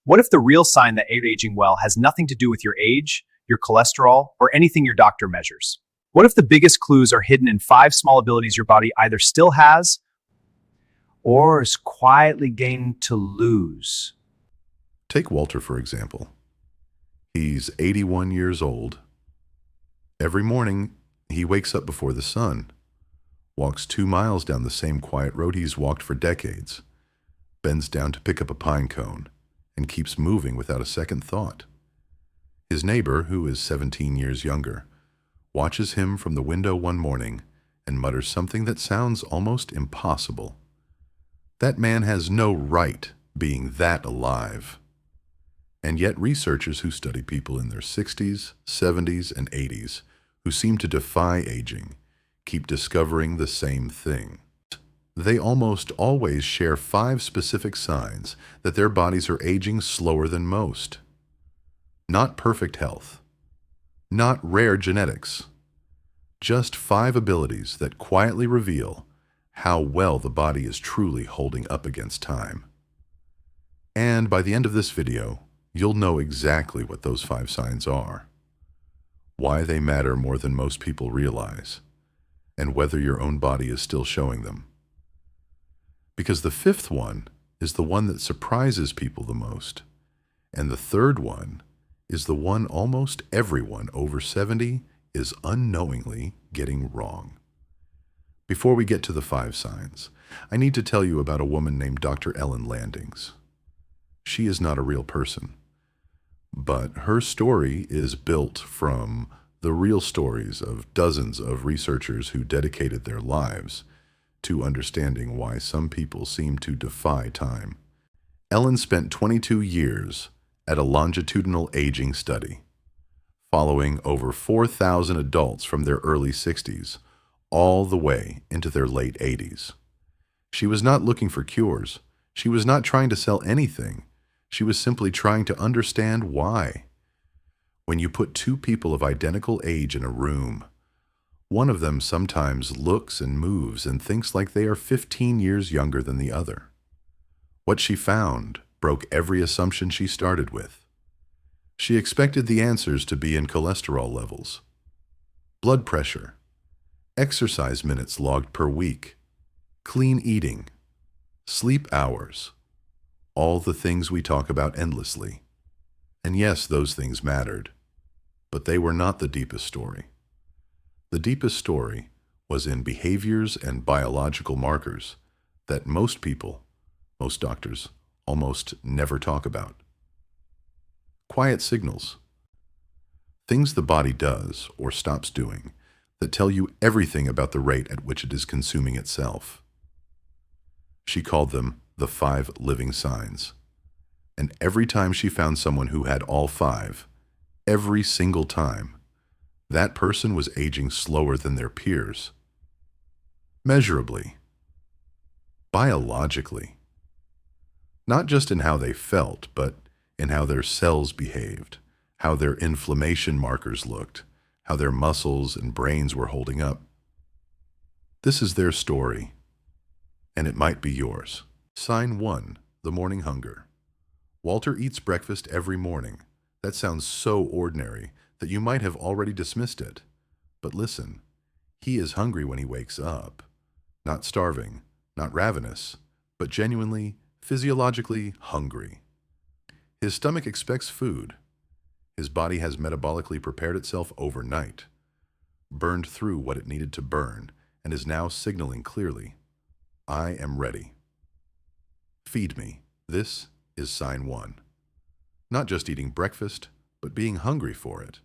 What if the real sign that you're aging well has nothing to do with your age, your cholesterol, or anything your doctor measures? What if the biggest clues are hidden in five small abilities your body either still has or is quietly gaining to lose? Take Walter, for example. He's 81 years old. Every morning, he wakes up before the sun, walks 2 miles down the same quiet road he's walked for decades, bends down to pick up a pine cone, and keeps moving without a second thought. His neighbor, who is 17 years younger, watches him from the window one morning and mutters something that sounds almost impossible. That man has no right being that alive. And yet researchers who study people in their 60s, 70s, and 80s who seem to defy aging keep discovering the same thing. They almost always share five specific signs that their bodies are aging slower than most. Not perfect health, not rare genetics, just five abilities that quietly reveal how well the body is truly holding up against time. And by the end of this video, you'll know exactly what those five signs are, why they matter more than most people realize, and whether your own body is still showing them. Because the fifth one is the one that surprises people the most, and the third one is the one almost everyone over 70 is unknowingly getting wrong. Before we get to the five signs, I need to tell you about a woman named Dr. Ellen Landings. She is not a real person, but her story is built from the real stories of dozens of researchers who dedicated their lives to understanding why some people seem to defy time. Ellen spent 22 years at a longitudinal aging study, following over 4,000 adults from their early 60s all the way into their late 80s. She was not looking for cures. She was not trying to sell anything. She was simply trying to understand why. When you put two people of identical age in a room, one of them sometimes looks and moves and thinks like they are 15 years younger than the other. What she found broke every assumption she started with. She expected the answers to be in cholesterol levels, blood pressure, exercise minutes logged per week, clean eating, sleep hours, all the things we talk about endlessly. And yes, those things mattered, but they were not the deepest story. The deepest story was in behaviors and biological markers that most people, most doctors, almost never talk about. Quiet signals. Things the body does or stops doing that tell you everything about the rate at which it is consuming itself. She called them the 5 living signs. And every time she found someone who had all 5, every single time, that person was aging slower than their peers. Measurably. Biologically. Not just in how they felt, but in how their cells behaved, how their inflammation markers looked, how their muscles and brains were holding up. This is their story, and it might be yours. Sign 1, the morning hunger. Walter eats breakfast every morning. That sounds so ordinary that you might have already dismissed it. But listen, he is hungry when he wakes up. Not starving, not ravenous, but genuinely, physiologically hungry. His stomach expects food. His body has metabolically prepared itself overnight, burned through what it needed to burn, and is now signaling clearly, I am ready. Feed me. This is sign 1. Not just eating breakfast, but being hungry for it.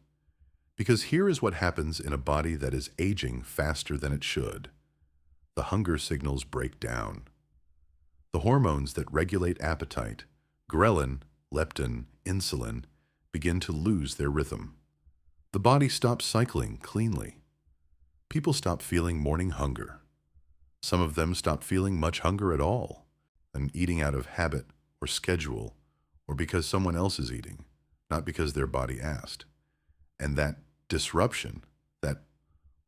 Because here is what happens in a body that is aging faster than it should. The hunger signals break down. The hormones that regulate appetite, ghrelin, leptin, insulin, begin to lose their rhythm. The body stops cycling cleanly. People stop feeling morning hunger. Some of them stop feeling much hunger at all, and eating out of habit or schedule, or because someone else is eating, not because their body asked. And that disruption, that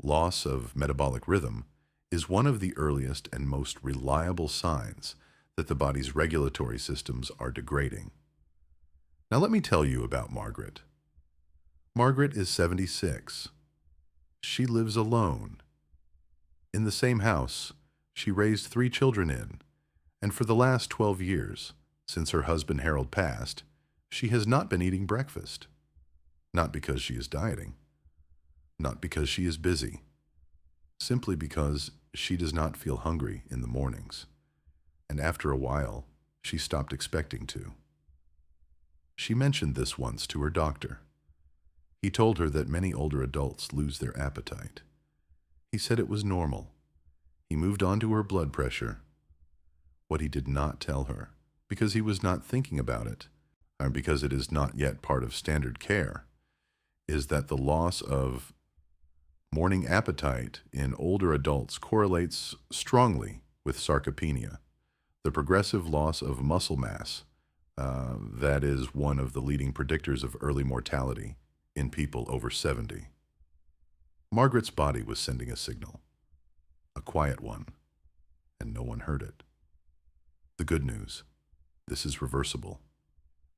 loss of metabolic rhythm, is one of the earliest and most reliable signs that the body's regulatory systems are degrading. Now let me tell you about Margaret. Margaret is 76. She lives alone. In the same house, she raised 3 children in, and for the last 12 years, since her husband Harold passed, she has not been eating breakfast. Not because she is dieting, not because she is busy, simply because she does not feel hungry in the mornings, and after a while, she stopped expecting to. She mentioned this once to her doctor. He told her that many older adults lose their appetite. He said it was normal. He moved on to her blood pressure. What he did not tell her, because he was not thinking about it, and because it is not yet part of standard care, is that the loss of morning appetite in older adults correlates strongly with sarcopenia, the progressive loss of muscle mass that is one of the leading predictors of early mortality in people over 70. Margaret's body was sending a signal, a quiet one, and no one heard it. The good news, this is reversible.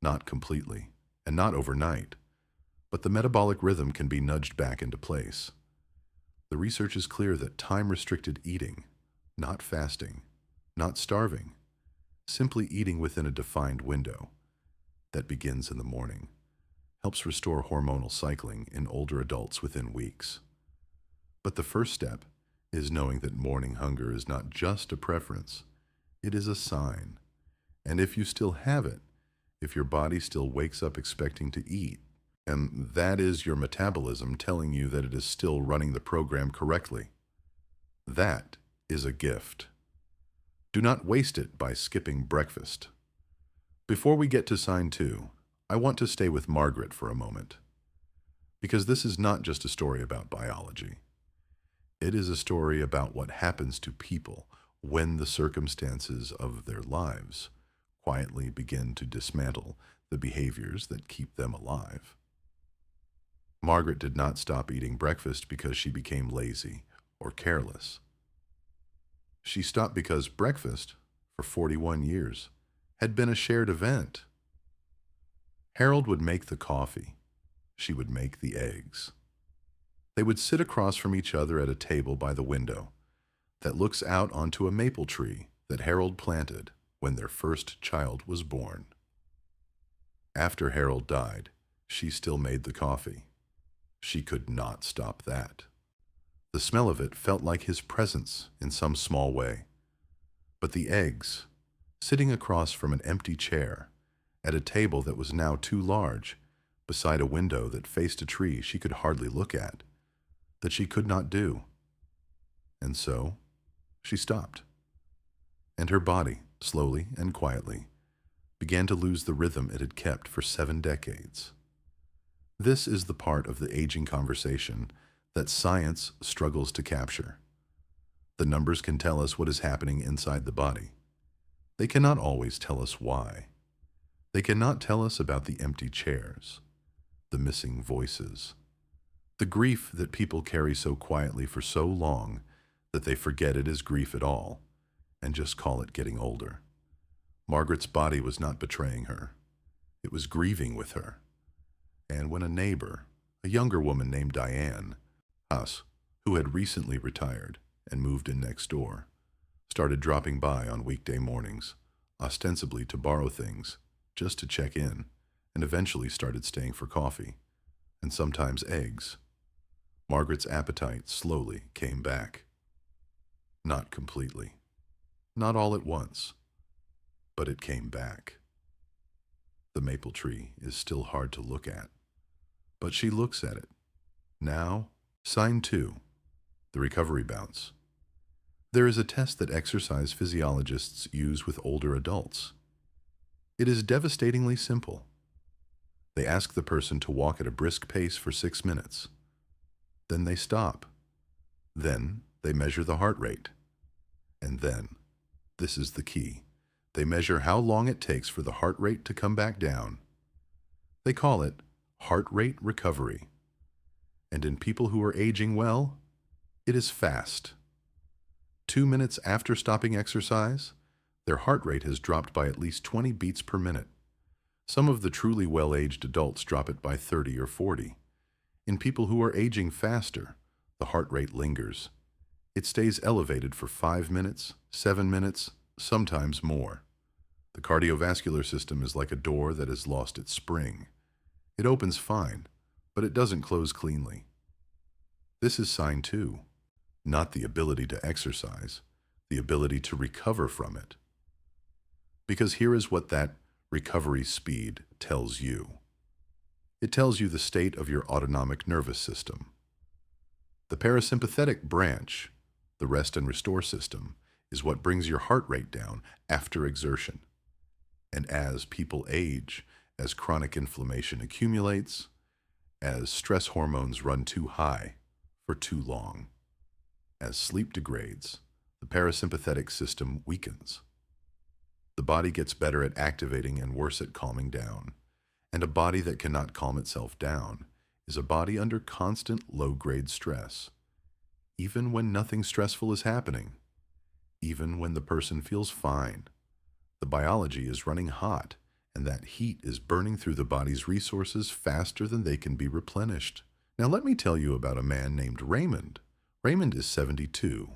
Not completely, and not overnight, but the metabolic rhythm can be nudged back into place. The research is clear that time-restricted eating, not fasting, not starving, simply eating within a defined window that begins in the morning, helps restore hormonal cycling in older adults within weeks. But the first step is knowing that morning hunger is not just a preference, it is a sign. And if you still have it, if your body still wakes up expecting to eat, and that is your metabolism telling you that it is still running the program correctly, that is a gift. Do not waste it by skipping breakfast. Before we get to sign 2, I want to stay with Margaret for a moment, because this is not just a story about biology. It is a story about what happens to people when the circumstances of their lives quietly begin to dismantle the behaviors that keep them alive. Margaret did not stop eating breakfast because she became lazy or careless. She stopped because breakfast, for 41 years, had been a shared event. Harold would make the coffee. She would make the eggs. They would sit across from each other at a table by the window that looks out onto a maple tree that Harold planted when their first child was born. After Harold died, she still made the coffee. She could not stop that. The smell of it felt like his presence in some small way. But the eggs, sitting across from an empty chair, at a table that was now too large, beside a window that faced a tree she could hardly look at, that she could not do. And so, she stopped. And her body, slowly and quietly, began to lose the rhythm it had kept for 7 decades. This is the part of the aging conversation that science struggles to capture. The numbers can tell us what is happening inside the body. They cannot always tell us why. They cannot tell us about the empty chairs, the missing voices, the grief that people carry so quietly for so long that they forget it is grief at all and just call it getting older. Margaret's body was not betraying her. It was grieving with her. And when a neighbor, a younger woman named Diane, who had recently retired and moved in next door, started dropping by on weekday mornings, ostensibly to borrow things, just to check in, and eventually started staying for coffee, and sometimes eggs, Margaret's appetite slowly came back. Not completely. Not all at once. But it came back. The maple tree is still hard to look at, but she looks at it. Now, sign 2, the recovery bounce. There is a test that exercise physiologists use with older adults. It is devastatingly simple. They ask the person to walk at a brisk pace for 6 minutes. Then they stop. Then they measure the heart rate. And then, this is the key, they measure how long it takes for the heart rate to come back down. They call it heart rate recovery. And in people who are aging well, it is fast. 2 minutes after stopping exercise, their heart rate has dropped by at least 20 beats per minute. Some of the truly well-aged adults drop it by 30 or 40. In people who are aging faster, the heart rate lingers. It stays elevated for 5 minutes, 7 minutes, sometimes more. The cardiovascular system is like a door that has lost its spring. It opens fine, but it doesn't close cleanly. This is sign 2, not the ability to exercise, the ability to recover from it. Because here is what that recovery speed tells you. It tells you the state of your autonomic nervous system. The parasympathetic branch, the rest and restore system, is what brings your heart rate down after exertion. And as people age, as chronic inflammation accumulates, as stress hormones run too high for too long, as sleep degrades, the parasympathetic system weakens. The body gets better at activating and worse at calming down. And a body that cannot calm itself down is a body under constant low-grade stress. Even when nothing stressful is happening, even when the person feels fine, the biology is running hot, and that heat is burning through the body's resources faster than they can be replenished. Now let me tell you about a man named Raymond. Raymond is 72.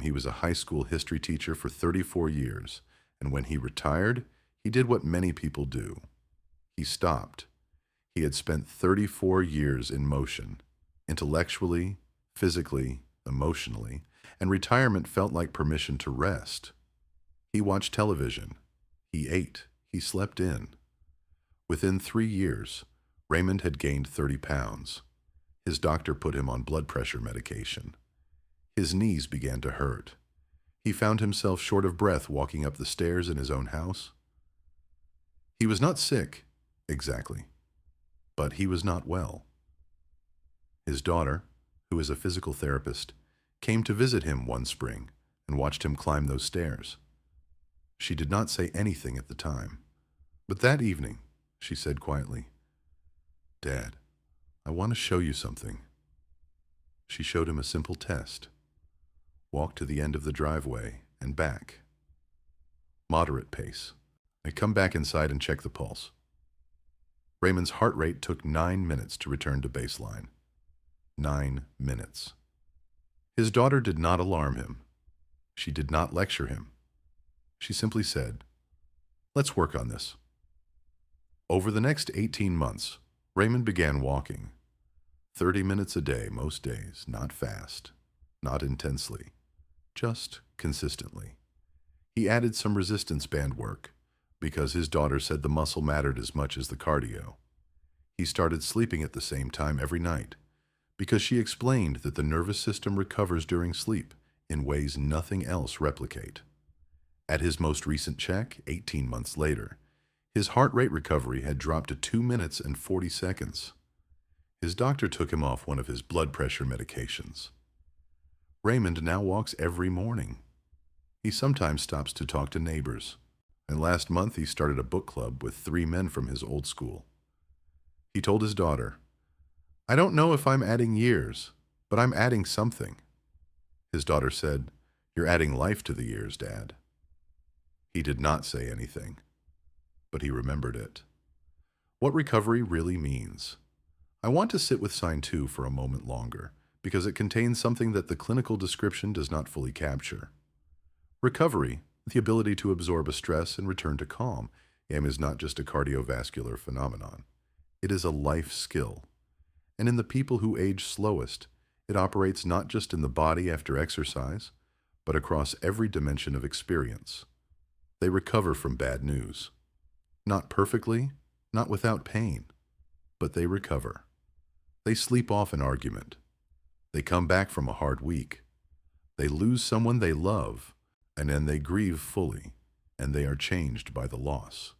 He was a high school history teacher for 34 years, and when he retired, he did what many people do. He stopped. He had spent 34 years in motion, intellectually, physically, emotionally, and retirement felt like permission to rest. He watched television. He ate. He slept in. Within 3 years, Raymond had gained 30 pounds. His doctor put him on blood pressure medication. His knees began to hurt. He found himself short of breath walking up the stairs in his own house. He was not sick, exactly, but he was not well. His daughter, who is a physical therapist, came to visit him one spring and watched him climb those stairs. She did not say anything at the time, but that evening she said quietly, "Dad, I want to show you something." She showed him a simple test. Walk to the end of the driveway and back. Moderate pace. And come back inside and check the pulse. Raymond's heart rate took 9 minutes to return to baseline. 9 minutes. His daughter did not alarm him. She did not lecture him. She simply said, "Let's work on this." Over the next 18 months, Raymond began walking. 30 minutes a day most days, not fast, not intensely, just consistently. He added some resistance band work because his daughter said the muscle mattered as much as the cardio. He started sleeping at the same time every night because she explained that the nervous system recovers during sleep in ways nothing else replicate. At his most recent check, 18 months later, his heart rate recovery had dropped to 2 minutes and 40 seconds. His doctor took him off one of his blood pressure medications. Raymond now walks every morning. He sometimes stops to talk to neighbors, and last month he started a book club with 3 men from his old school. He told his daughter, "I don't know if I'm adding years, but I'm adding something." His daughter said, "You're adding life to the years, Dad." He did not say anything, but he remembered it. What recovery really means. I want to sit with sign 2 for a moment longer, because it contains something that the clinical description does not fully capture. Recovery, the ability to absorb a stress and return to calm, is not just a cardiovascular phenomenon. It is a life skill. And in the people who age slowest, it operates not just in the body after exercise, but across every dimension of experience. They recover from bad news. Not perfectly, not without pain, but they recover. They sleep off an argument. They come back from a hard week. They lose someone they love, and then they grieve fully, and they are changed by the loss.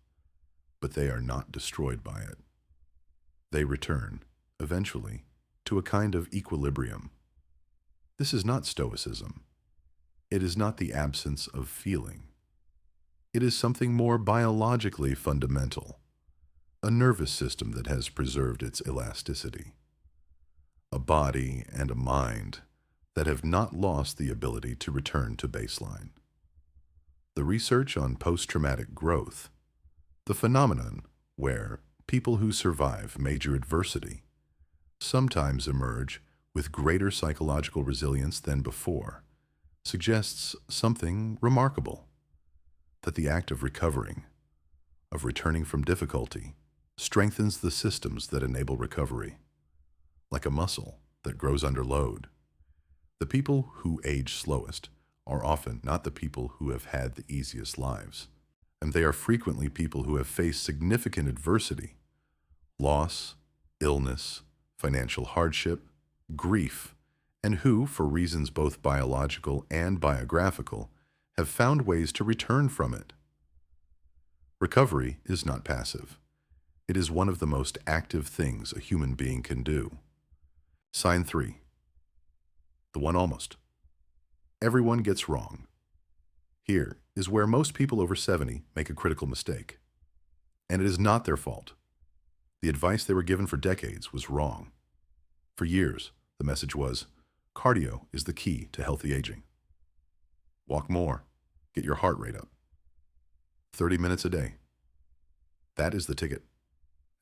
But they are not destroyed by it. They return, eventually, to a kind of equilibrium. This is not stoicism. It is not the absence of feeling. It is something more biologically fundamental, a nervous system that has preserved its elasticity, a body and a mind that have not lost the ability to return to baseline. The research on post-traumatic growth, the phenomenon where people who survive major adversity sometimes emerge with greater psychological resilience than before, suggests something remarkable, that the act of recovering, of returning from difficulty, strengthens the systems that enable recovery, like a muscle that grows under load. The people who age slowest are often not the people who have had the easiest lives, and they are frequently people who have faced significant adversity, loss, illness, financial hardship, grief, and who, for reasons both biological and biographical, have found ways to return from it. Recovery is not passive. It is one of the most active things a human being can do. Sign 3. The one almost. Everyone gets wrong. Here is where most people over 70 make a critical mistake. And it is not their fault. The advice they were given for decades was wrong. For years, the message was, cardio is the key to healthy aging. Walk more. Get your heart rate up. 30 minutes a day. That is the ticket.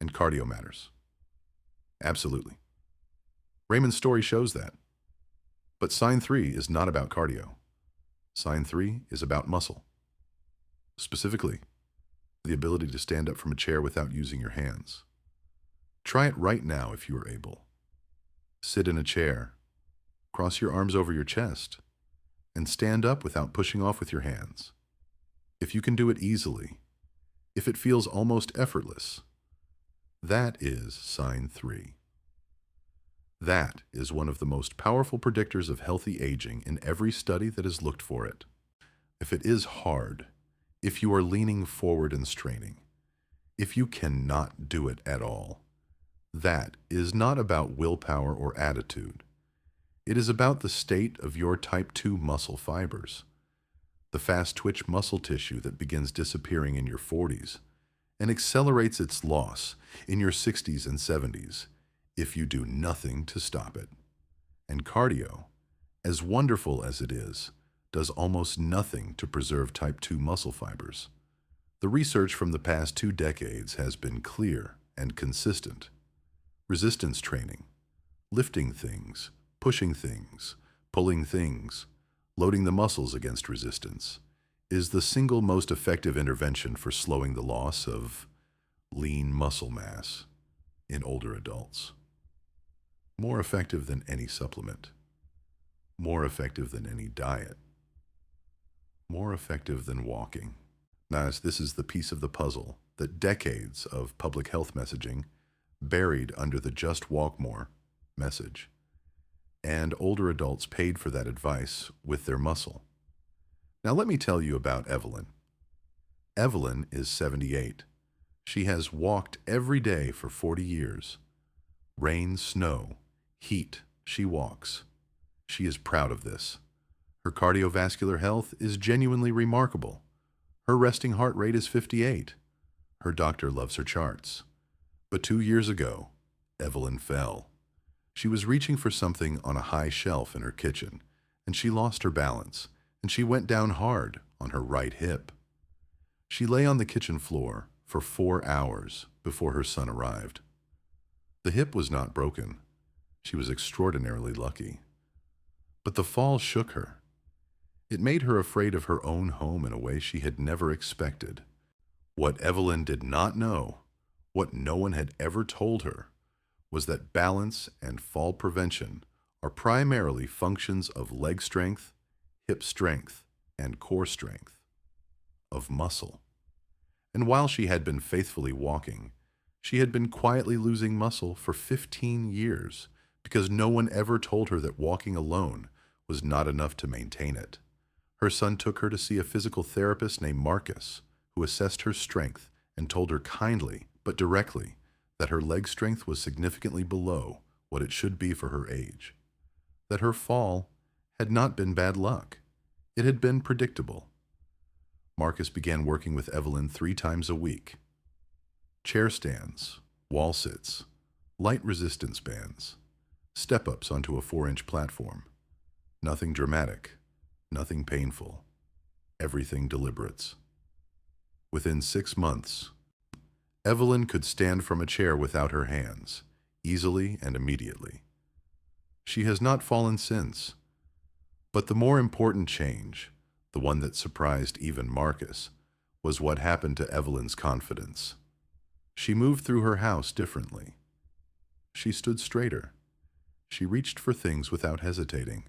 And cardio matters. Absolutely. Raymond's story shows that. But sign 3 is not about cardio. Sign 3 is about muscle. Specifically, the ability to stand up from a chair without using your hands. Try it right now if you are able. Sit in a chair, cross your arms over your chest, and stand up without pushing off with your hands. If you can do it easily, if it feels almost effortless, that is sign 3. That is one of the most powerful predictors of healthy aging in every study that has looked for it. If it is hard, if you are leaning forward and straining, if you cannot do it at all, that is not about willpower or attitude. It is about the state of your type 2 muscle fibers, the fast twitch muscle tissue that begins disappearing in your 40s and accelerates its loss in your 60s and 70s if you do nothing to stop it. And cardio, as wonderful as it is, does almost nothing to preserve type 2 muscle fibers. The research from the past 2 decades has been clear and consistent. Resistance training, lifting things, pushing things, pulling things, loading the muscles against resistance, is the single most effective intervention for slowing the loss of lean muscle mass in older adults. More effective than any supplement. More effective than any diet. More effective than walking. Now, this is the piece of the puzzle that decades of public health messaging buried under the "just walk more" message. And older adults paid for that advice with their muscle. Now let me tell you about Evelyn. Evelyn is 78. She has walked every day for 40 years. Rain, snow, heat, she walks. She is proud of this. Her cardiovascular health is genuinely remarkable. Her resting heart rate is 58. Her doctor loves her charts. But 2 years ago, Evelyn fell. She was reaching for something on a high shelf in her kitchen, and she lost her balance, and she went down hard on her right hip. She lay on the kitchen floor for 4 hours before her son arrived. The hip was not broken. She was extraordinarily lucky. But the fall shook her. It made her afraid of her own home in a way she had never expected. What Evelyn did not know, what no one had ever told her, was that balance and fall prevention are primarily functions of leg strength, hip strength, and core strength, of muscle. And while she had been faithfully walking, she had been quietly losing muscle for 15 years because no one ever told her that walking alone was not enough to maintain it. Her son took her to see a physical therapist named Marcus, who assessed her strength and told her kindly but directly that her leg strength was significantly below what it should be for her age, that her fall had not been bad luck. It had been predictable. Marcus began working with Evelyn 3 times a week. Chair stands, wall sits, light resistance bands, step-ups onto a 4-inch platform. Nothing dramatic, nothing painful, everything deliberates. Within 6 months, Evelyn could stand from a chair without her hands, easily and immediately. She has not fallen since. But the more important change, the one that surprised even Marcus, was what happened to Evelyn's confidence. She moved through her house differently. She stood straighter. She reached for things without hesitating.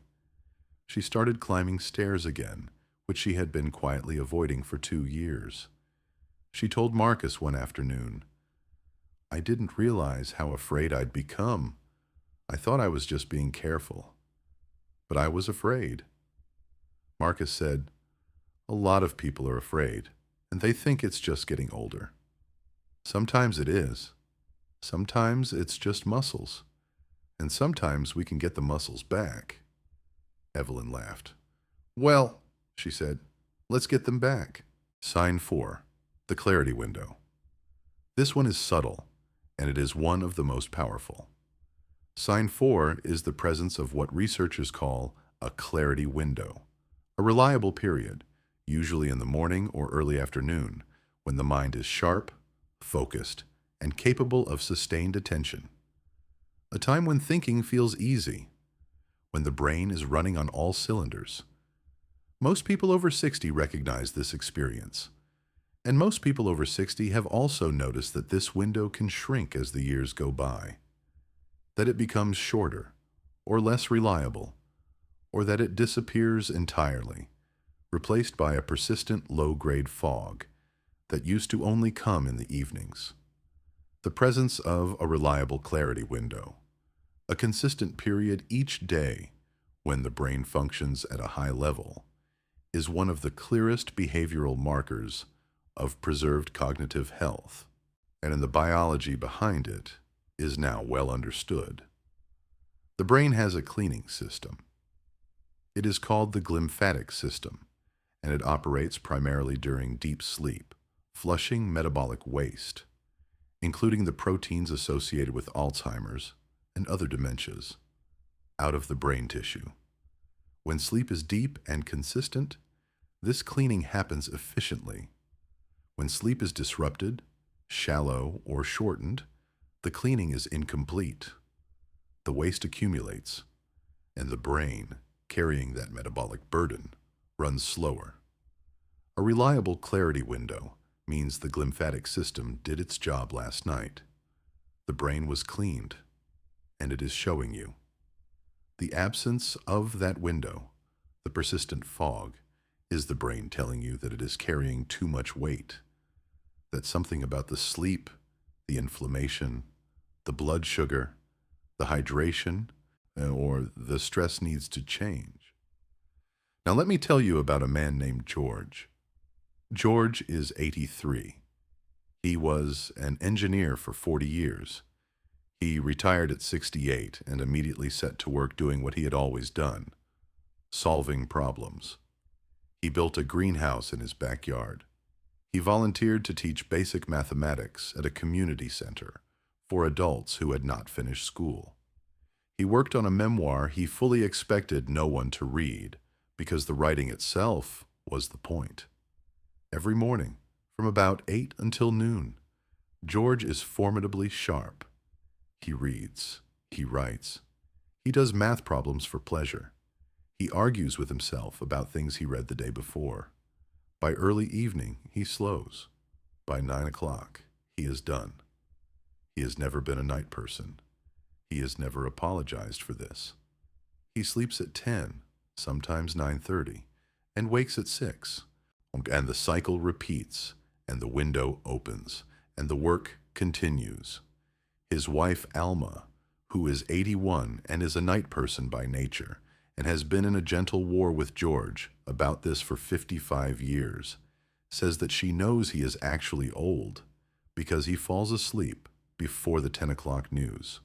She started climbing stairs again, which she had been quietly avoiding for 2 years. She told Marcus one afternoon, "I didn't realize how afraid I'd become. I thought I was just being careful. But I was afraid." Marcus said, "A lot of people are afraid, and they think it's just getting older. Sometimes it is. Sometimes it's just muscles. And sometimes we can get the muscles back." Evelyn laughed. "Well," she said, "let's get them back." Sign 4. The clarity window. This one is subtle, and it is one of the most powerful. Sign 4 is the presence of what researchers call a clarity window, a reliable period, usually in the morning or early afternoon, when the mind is sharp, focused, and capable of sustained attention. A time when thinking feels easy, when the brain is running on all cylinders. Most people over 60 recognize this experience. And most people over 60 have also noticed that this window can shrink as the years go by, that it becomes shorter or less reliable, or that it disappears entirely, replaced by a persistent low-grade fog that used to only come in the evenings. The presence of a reliable clarity window, a consistent period each day when the brain functions at a high level, is one of the clearest behavioral markers of preserved cognitive health, and the biology behind it is now well understood. The brain has a cleaning system. It is called the glymphatic system, and it operates primarily during deep sleep, flushing metabolic waste, including the proteins associated with Alzheimer's and other dementias, out of the brain tissue. When sleep is deep and consistent, this cleaning happens efficiently. When sleep is disrupted, shallow, or shortened, the cleaning is incomplete. The waste accumulates, and the brain, carrying that metabolic burden, runs slower. A reliable clarity window means the glymphatic system did its job last night. The brain was cleaned, and it is showing you. The absence of that window, the persistent fog, is the brain telling you that it is carrying too much weight, that something about the sleep, the inflammation, the blood sugar, the hydration, or the stress needs to change. Now let me tell you about a man named George. George is 83. He was an engineer for 40 years. He retired at 68 and immediately set to work doing what he had always done, solving problems. He built a greenhouse in his backyard. He volunteered to teach basic mathematics at a community center for adults who had not finished school. He worked on a memoir he fully expected no one to read because the writing itself was the point. Every morning, from about 8 until noon, George is formidably sharp. He reads, he writes, he does math problems for pleasure. He argues with himself about things he read the day before. By early evening, he slows. By 9 o'clock, he is done. He has never been a night person. He has never apologized for this. He sleeps at 10, sometimes 9:30, and wakes at 6. And the cycle repeats, and the window opens, and the work continues. His wife, Alma, who is 81 and is a night person by nature, and has been in a gentle war with George about this for 55 years, says that she knows he is actually old because he falls asleep before the 10 o'clock news.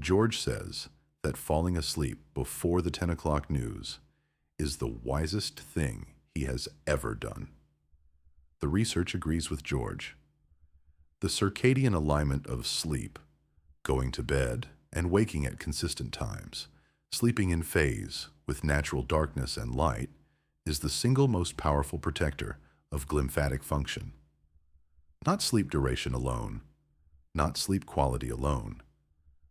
George says that falling asleep before the 10 o'clock news is the wisest thing he has ever done. The research agrees with George. The circadian alignment of sleep, going to bed and waking at consistent times, sleeping in phase with natural darkness and light, is the single most powerful protector of glymphatic function. Not sleep duration alone, not sleep quality alone.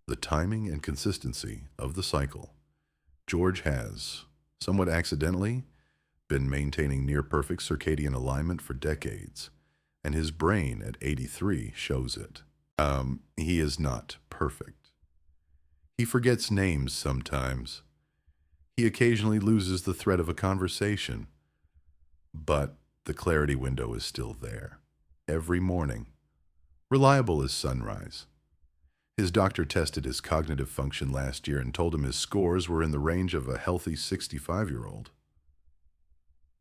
The timing and consistency of the cycle. George has, somewhat accidentally, been maintaining near-perfect circadian alignment for decades, and his brain at 83 shows it. He is not perfect. He forgets names sometimes. He occasionally loses the thread of a conversation, but the clarity window is still there. Every morning. Reliable as sunrise. His doctor tested his cognitive function last year and told him his scores were in the range of a healthy 65-year-old.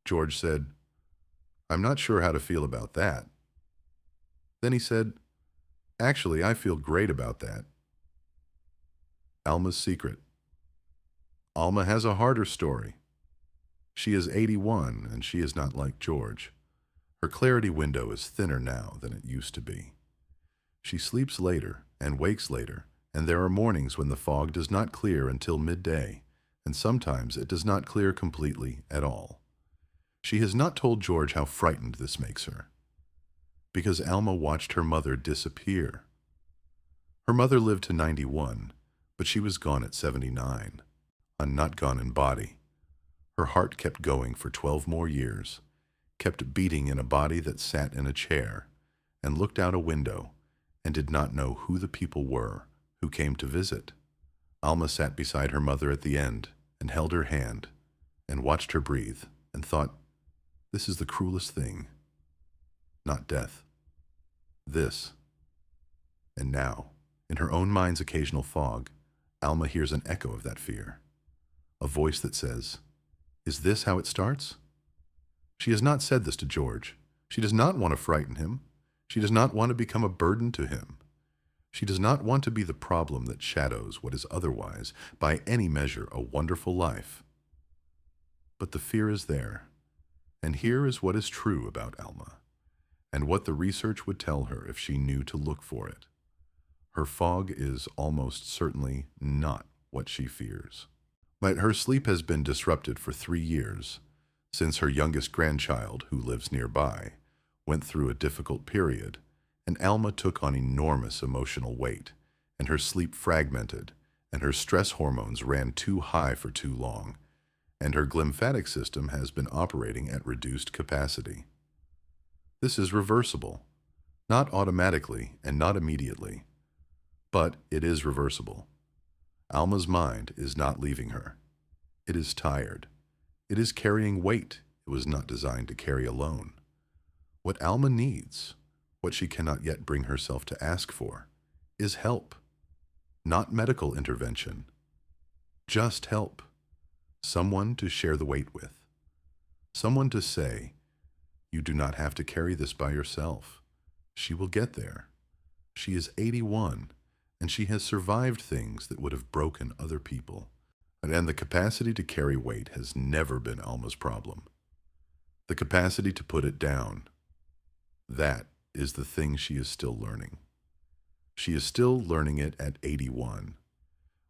George said, "I'm not sure how to feel about that." Then he said, "Actually, I feel great about that." Alma's secret. Alma has a harder story. She is 81, and she is not like George. Her clarity window is thinner now than it used to be. She sleeps later and wakes later, and there are mornings when the fog does not clear until midday, and sometimes it does not clear completely at all. She has not told George how frightened this makes her, because Alma watched her mother disappear. Her mother lived to 91, but she was gone at 79, and not gone in body. Her heart kept going for 12 more years, kept beating in a body that sat in a chair and looked out a window and did not know who the people were who came to visit. Alma sat beside her mother at the end and held her hand and watched her breathe and thought, this is the cruelest thing. Not death. This. And now, in her own mind's occasional fog, Alma hears an echo of that fear. A voice that says, "Is this how it starts?" She has not said this to George. She does not want to frighten him. She does not want to become a burden to him. She does not want to be the problem that shadows what is otherwise, by any measure, a wonderful life. But the fear is there. And here is what is true about Alma, and what the research would tell her if she knew to look for it. Her fog is almost certainly not what she fears. But her sleep has been disrupted for 3 years, since her youngest grandchild, who lives nearby, went through a difficult period, and Alma took on enormous emotional weight, and her sleep fragmented, and her stress hormones ran too high for too long, and her glymphatic system has been operating at reduced capacity. This is reversible, not automatically and not immediately, but it is reversible. Alma's mind is not leaving her. It is tired. It is carrying weight it was not designed to carry alone. What Alma needs, what she cannot yet bring herself to ask for, is help, not medical intervention. Just help. Someone to share the weight with. Someone to say, you do not have to carry this by yourself. She will get there. She is 81, and she has survived things that would have broken other people. And the capacity to carry weight has never been Alma's problem. The capacity to put it down, that is the thing she is still learning. She is still learning it at 81,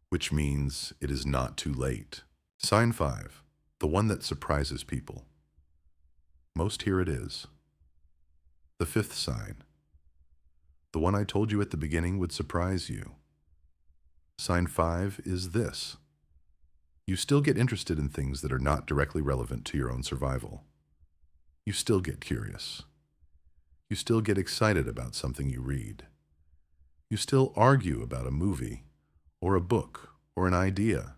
which means it is not too late. Sign 5, the one that surprises people. Most here it is. The 5th sign. The one I told you at the beginning would surprise you. Sign 5 is this. You still get interested in things that are not directly relevant to your own survival. You still get curious. You still get excited about something you read. You still argue about a movie, or a book, or an idea.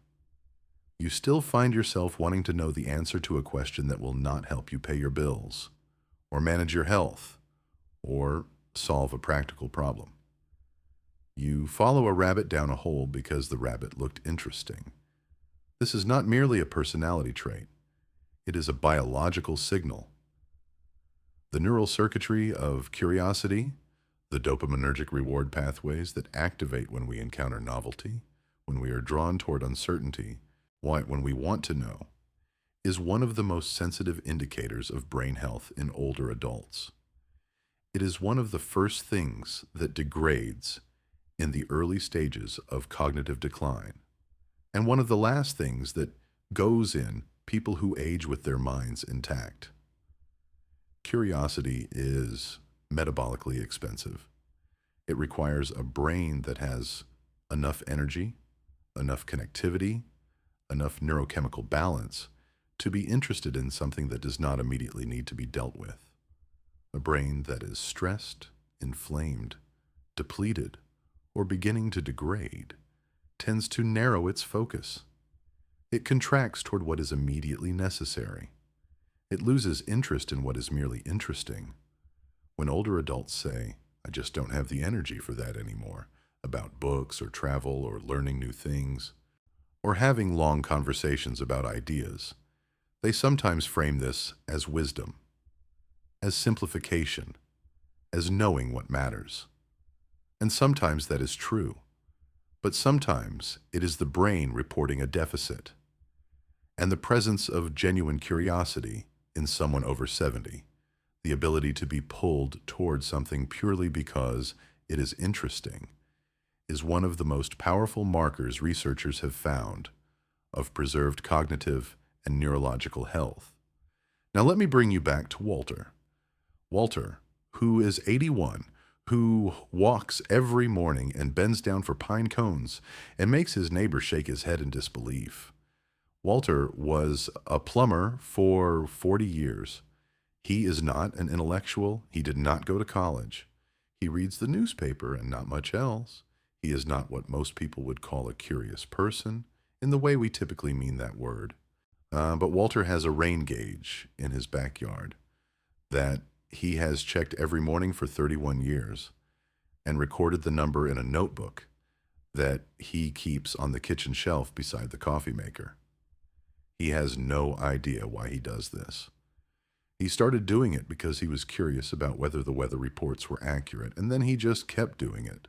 You still find yourself wanting to know the answer to a question that will not help you pay your bills, or manage your health, or solve a practical problem. You follow a rabbit down a hole because the rabbit looked interesting. This is not merely a personality trait. It is a biological signal. The neural circuitry of curiosity, the dopaminergic reward pathways that activate when we encounter novelty, when we are drawn toward uncertainty, when we want to know, is one of the most sensitive indicators of brain health in older adults. It is one of the first things that degrades in the early stages of cognitive decline, and one of the last things that goes in people who age with their minds intact. Curiosity is metabolically expensive. It requires a brain that has enough energy, enough connectivity, enough neurochemical balance to be interested in something that does not immediately need to be dealt with. A brain that is stressed, inflamed, depleted, or beginning to degrade tends to narrow its focus. It contracts toward what is immediately necessary. It loses interest in what is merely interesting. When older adults say, "I just don't have the energy for that anymore," about books or travel or learning new things, or having long conversations about ideas, they sometimes frame this as wisdom, as simplification, as knowing what matters. And sometimes that is true, but sometimes it is the brain reporting a deficit. And the presence of genuine curiosity in someone over 70, the ability to be pulled toward something purely because it is interesting, is one of the most powerful markers researchers have found of preserved cognitive and neurological health. Now let me bring you back to Walter. Walter, who is 81, who walks every morning and bends down for pine cones and makes his neighbor shake his head in disbelief. Walter was a plumber for 40 years. He is not an intellectual. He did not go to college. He reads the newspaper and not much else. He is not what most people would call a curious person, in the way we typically mean that word. But Walter has a rain gauge in his backyard that he has checked every morning for 31 years and recorded the number in a notebook that he keeps on the kitchen shelf beside the coffee maker. He has no idea why he does this. He started doing it because he was curious about whether the weather reports were accurate, and then he just kept doing it.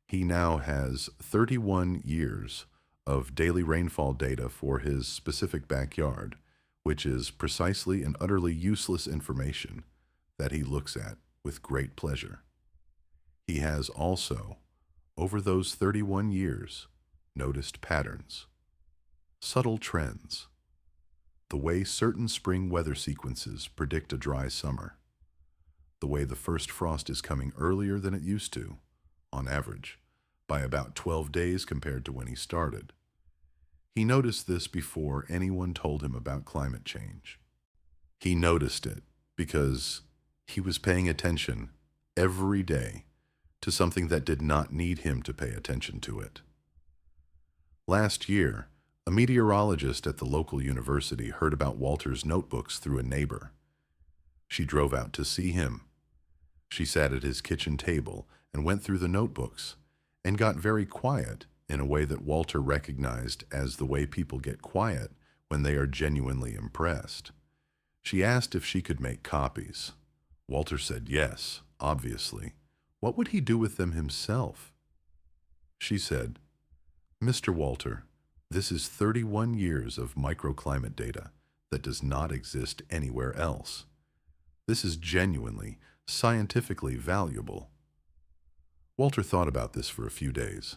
He now has 31 years of daily rainfall data for his specific backyard, which is precisely and utterly useless information that he looks at with great pleasure. He has also, over those 31 years, noticed patterns, subtle trends, the way certain spring weather sequences predict a dry summer, the way the first frost is coming earlier than it used to, on average, by about 12 days compared to when he started. He noticed this before anyone told him about climate change. He noticed it because he was paying attention every day to something that did not need him to pay attention to it. Last year, a meteorologist at the local university heard about Walter's notebooks through a neighbor. She drove out to see him. She sat at his kitchen table and went through the notebooks and got very quiet in a way that Walter recognized as the way people get quiet when they are genuinely impressed. She asked if she could make copies. Walter said yes, obviously. What would he do with them himself? She said, "Mr. Walter, this is 31 years of microclimate data that does not exist anywhere else. This is genuinely, scientifically valuable." Walter thought about this for a few days.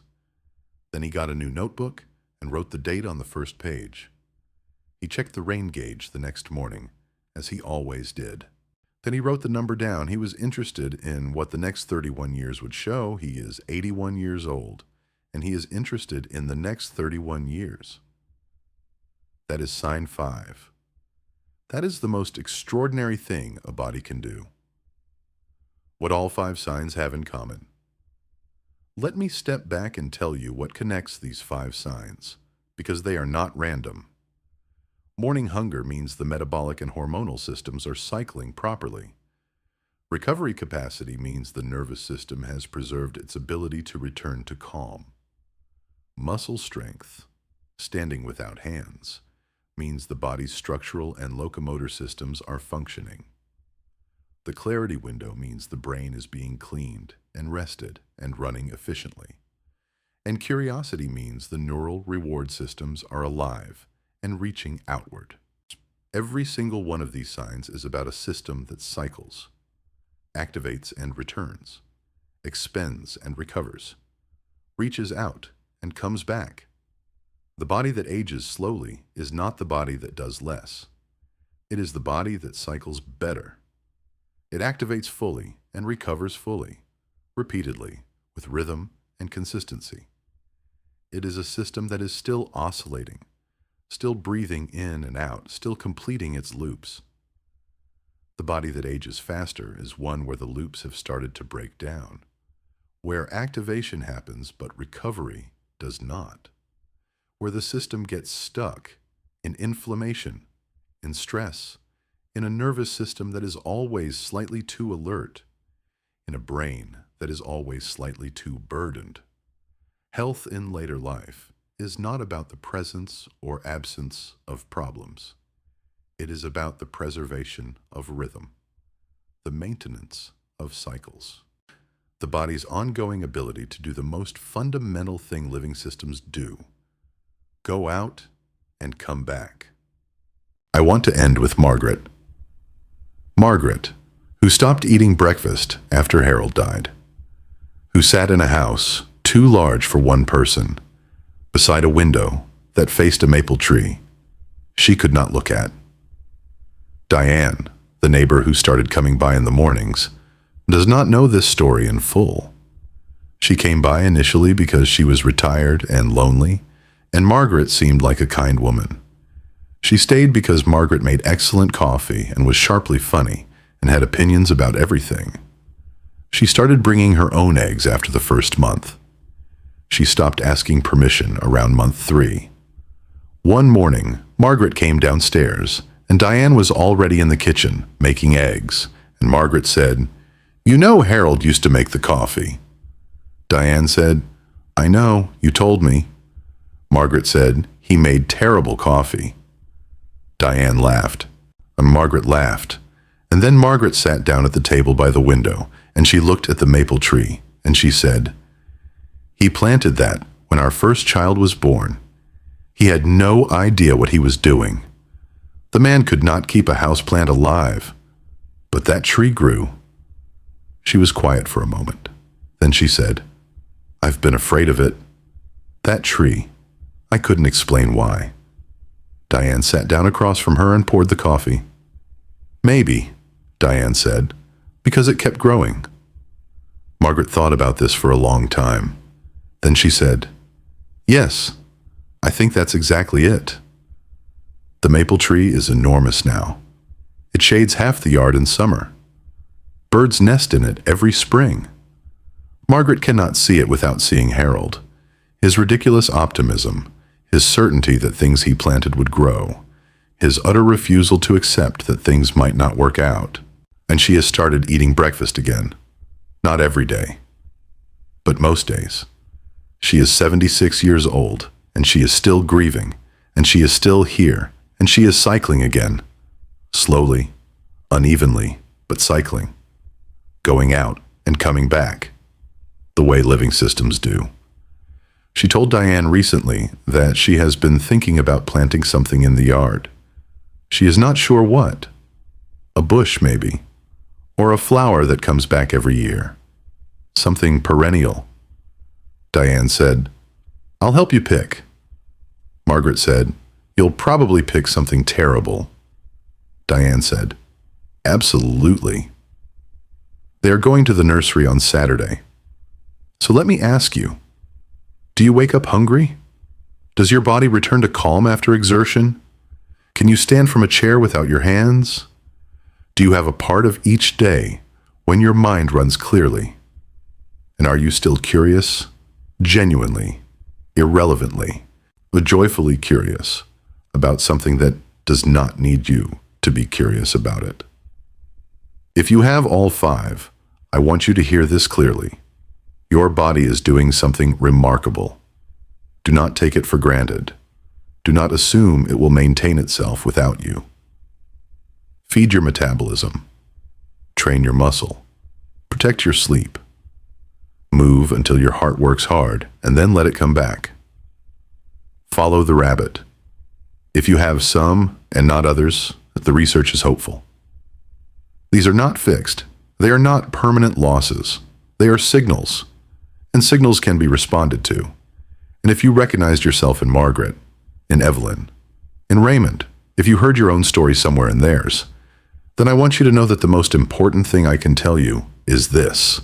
Then he got a new notebook and wrote the date on the first page. He checked the rain gauge the next morning, as he always did. Then he wrote the number down. He was interested in what the next 31 years would show. He is 81 years old, and he is interested in the next 31 years. That is sign 5. That is the most extraordinary thing a body can do. What all 5 signs have in common. Let me step back and tell you what connects these 5 signs, because they are not random. Morning hunger means the metabolic and hormonal systems are cycling properly. Recovery capacity means the nervous system has preserved its ability to return to calm. Muscle strength, standing without hands, means the body's structural and locomotor systems are functioning. The clarity window means the brain is being cleaned and rested and running efficiently. And curiosity means the neural reward systems are alive and reaching outward. Every single one of these signs is about a system that cycles, activates and returns, expends and recovers, reaches out and comes back. The body that ages slowly is not the body that does less. It is the body that cycles better. It activates fully and recovers fully, repeatedly, with rhythm and consistency. It is a system that is still oscillating, still breathing in and out, still completing its loops. The body that ages faster is one where the loops have started to break down, where activation happens but recovery does not, where the system gets stuck in inflammation, in stress, in a nervous system that is always slightly too alert, in a brain that is always slightly too burdened. Health in later life is not about the presence or absence of problems. It is about the preservation of rhythm, the maintenance of cycles. The body's ongoing ability to do the most fundamental thing living systems do: go out and come back. I want to end with Margaret. Margaret, who stopped eating breakfast after Harold died, who sat in a house too large for one person, beside a window that faced a maple tree she could not look at. Diane, the neighbor who started coming by in the mornings, does not know this story in full. She came by initially because she was retired and lonely, and Margaret seemed like a kind woman. She stayed because Margaret made excellent coffee and was sharply funny and had opinions about everything. She started bringing her own eggs after the first month. She stopped asking permission around month 3. One morning, Margaret came downstairs, and Diane was already in the kitchen making eggs, and Margaret said, "You know Harold used to make the coffee." Diane said, "I know, you told me." Margaret said, "He made terrible coffee." Diane laughed, and Margaret laughed, and then Margaret sat down at the table by the window, and she looked at the maple tree, and she said, "He planted that when our first child was born. He had no idea what he was doing. The man could not keep a houseplant alive, but that tree grew." She was quiet for a moment. Then she said, "I've been afraid of it. That tree, I couldn't explain why." Diane sat down across from her and poured the coffee. "Maybe," Diane said, "because it kept growing." Margaret thought about this for a long time. Then she said, "Yes, I think that's exactly it. The maple tree is enormous now. It shades half the yard in summer. Birds nest in it every spring." Margaret cannot see it without seeing Harold. His ridiculous optimism, his certainty that things he planted would grow, his utter refusal to accept that things might not work out. And she has started eating breakfast again. Not every day, but most days. She is 76 years old, and she is still grieving, and she is still here, and she is cycling again. Slowly, unevenly, but cycling. Going out and coming back, the way living systems do. She told Diane recently that she has been thinking about planting something in the yard. She is not sure what. A bush, maybe, or a flower that comes back every year. Something perennial. Diane said, "I'll help you pick." Margaret said, "You'll probably pick something terrible." Diane said, "Absolutely." They are going to the nursery on Saturday. So let me ask you, do you wake up hungry? Does your body return to calm after exertion? Can you stand from a chair without your hands? Do you have a part of each day when your mind runs clearly? And are you still curious? Genuinely, irrelevantly, but joyfully curious about something that does not need you to be curious about it? If you have all 5, I want you to hear this clearly. Your body is doing something remarkable. Do not take it for granted. Do not assume it will maintain itself without you. Feed your metabolism. Train your muscle. Protect your sleep. Move until your heart works hard, and then let it come back. Follow the rabbit. If you have some and not others, the research is hopeful. These are not fixed. They are not permanent losses. They are signals, and signals can be responded to. And if you recognized yourself in Margaret, in Evelyn, in Raymond, if you heard your own story somewhere in theirs, then I want you to know that the most important thing I can tell you is this: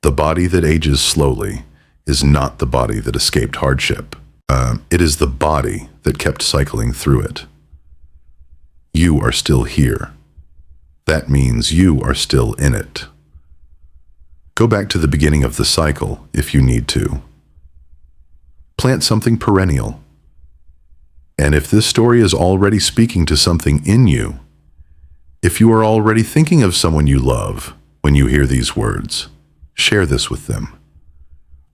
the body that ages slowly is not the body that escaped hardship. It is the body that kept cycling through it. You are still here. That means you are still in it. Go back to the beginning of the cycle if you need to. Plant something perennial. And if this story is already speaking to something in you, if you are already thinking of someone you love when you hear these words, share this with them.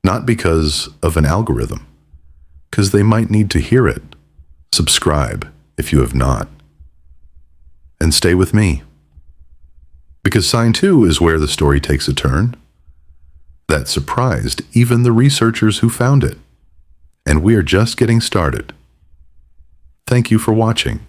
Not because of an algorithm, because they might need to hear it. Subscribe if you have not. And stay with me. Because sign 2 is where the story takes a turn. That surprised even the researchers who found it. And we are just getting started. Thank you for watching.